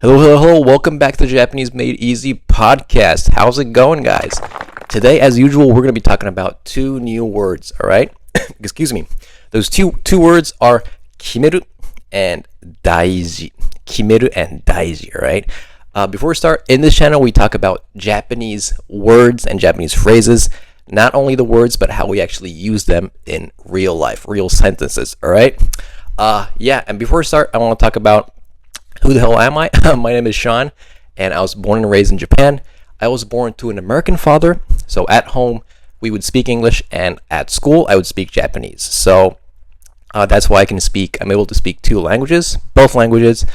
Hello, hello, hello. Welcome back to the Japanese Made Easy podcast. How's it going, guys? Today, as usual, we're going to be talking about two new words, all right? Excuse me. Those two words are kimeru and daiji. Kimeru and daiji, all right? Before we start, in this channel, we talk about Japanese words and Japanese phrases. Not only the words, but how we actually use them in real life, real sentences, all right? And before we start, I want to talk about who the hell am I? My name is Sean, and I was born and raised in Japan. I was born to an American father, so at home we would speak English, and at school I would speak Japanese. So that's why I'm able to speak both languages,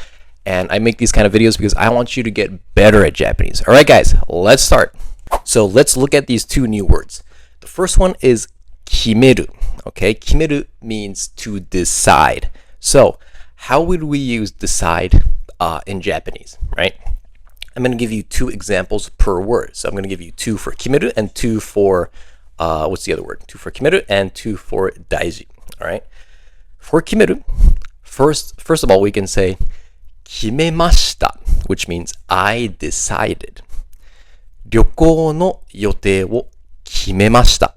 and I make these kind of videos because I want you to get better at Japanese. All right, guys, let's start. So let's look at these two new words. The first one is kimeru. Okay, kimeru means to decide. So how would we use decide in Japanese, right? I'm going to give you two examples per word. So I'm going to give you two for kimeru and two for, what's the other word? Two for kimeru and two for daiji, all right? For kimeru, first of all, we can say kimemashita, which means I decided. 旅行の予定を決めました。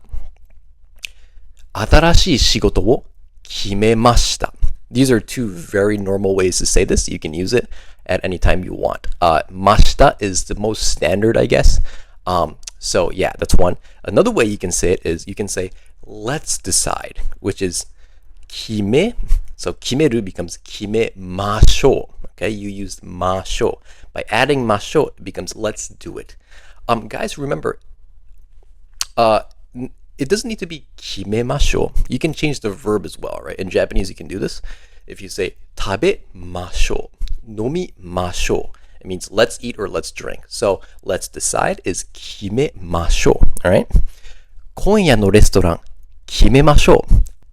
新しい仕事を決めました。These are two very normal ways to say this. You can use it at any time you want. Mashita is the most standard, I guess. So yeah, that's one. Another way you can say it is you can say let's decide, which is kime. So kimeru becomes kimemashou. Okay, you used mashou. By adding mashou, it becomes let's do it. Guys, remember, it doesn't need to be kimemashou. You can change the verb as well, right? In Japanese, you can do this. If you say tabemashou, nomimashou, it means let's eat or let's drink. So let's decide is kimemashou, all right? 今夜のレストラン決めましょ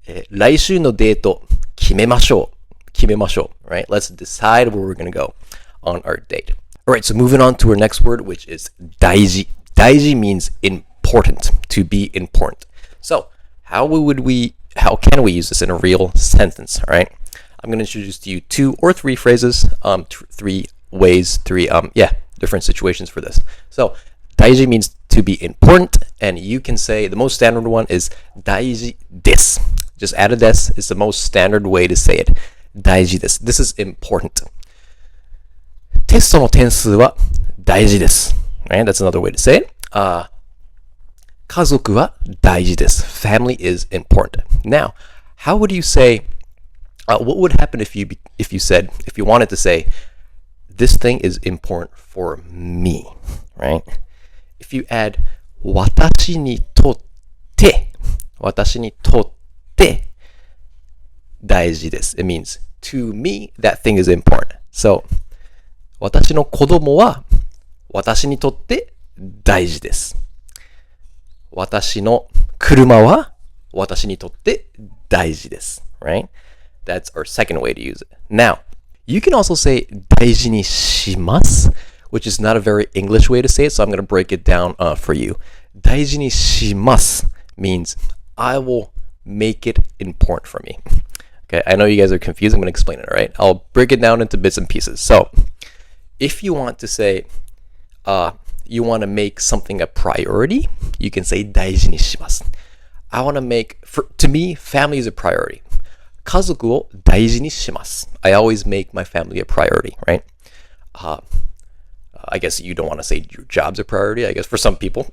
う。来週のデート決めましょう。決めましょう, right? Let's decide where we're going to go on our date. All right, so moving on to our next word, which is daiji. Daiji means important, to be important. So how can we use this in a real sentence, all right? I'm going to introduce to you two or three phrases, three ways, different situations for this. So daiji means to be important, and you can say the most standard one is daiji desu. Just add a desu is the most standard way to say it. Daiji desu. This is important. テストの点数は大事です. Right? That's another way to say it. 家族は大事です. Family is important. Now, how would you say, what would happen if you wanted to say, this thing is important for me, right? If you add 私にとって大事です. It means, to me, that thing is important. So, 私の子供は私にとって大事です。私の車は私にとって大事です。Right? That's our second way to use it. Now, you can also say 大事にします, which is not a very English way to say it, so I'm going to break it down for you. 大事にします means I will make it important for me. Okay, I know you guys are confused. I'm going to explain it, all right? I'll break it down into bits and pieces. So, if you want to say, you want to make something a priority, you can say 大事にします. I want to make, to me, family is a priority. 家族を大事にします. I always make my family a priority, right? I guess you don't want to say your job's a priority, I guess, for some people.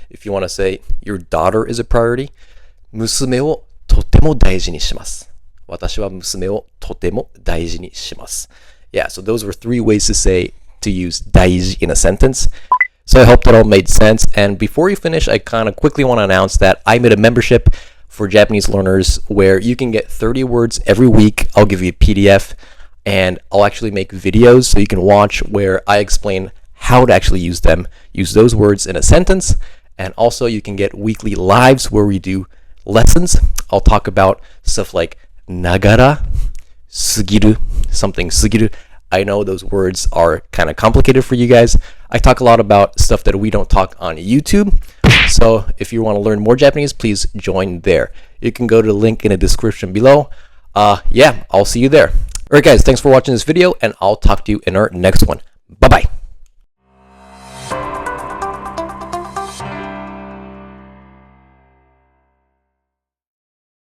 If you want to say your daughter is a priority, 娘をとても大事にします. 私は娘をとても大事にします. Yeah, so those were three ways to use daiji in a sentence. So I hope that all made sense. And before we finish, I kind of quickly want to announce that I made a membership for Japanese learners where you can get 30 words every week. I'll give you a PDF, and I'll actually make videos so you can watch where I explain how to actually use those words in a sentence. And also you can get weekly lives where we do lessons. I'll talk about stuff like nagara, sugiru, something sugiru. I know those words are kind of complicated for you guys. I talk a lot about stuff that we don't talk on YouTube. So if you want to learn more Japanese, please join there. You can go to the link in the description below. I'll see you there. All right, guys, thanks for watching this video, and I'll talk to you in our next one. Bye-bye.